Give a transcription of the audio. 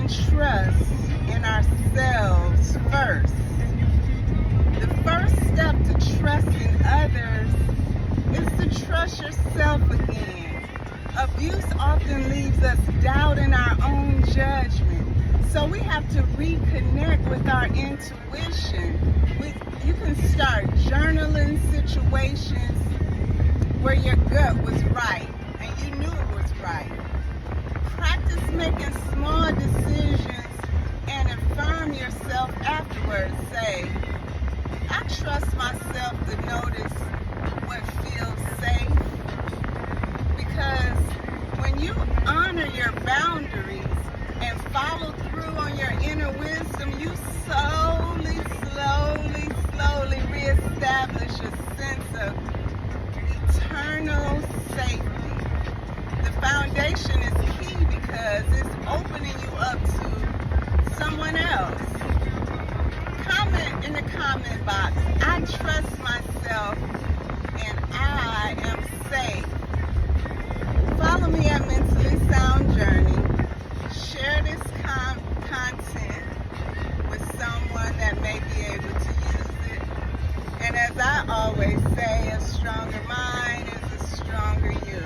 building trust in ourselves first. The first step to trusting others is to trust yourself again. Abuse often leaves us doubting our own judgment. So we have to reconnect with our intuition. You can start journaling situations where your gut was right and you knew it was right. Practice making small decisions and affirm yourself afterwards. Say, I trust myself to notice what feels safe. Because when you honor your boundaries and follow through on your inner wisdom, you slowly reestablish a sense of eternal safety. The foundation is key because it's opening you up to someone else. Comment in the comment box, I trust myself and I am safe. Follow me at Mentally Sound Journey. Share this content with someone that may be able to use it. And as I always say, a stronger mind is a stronger you.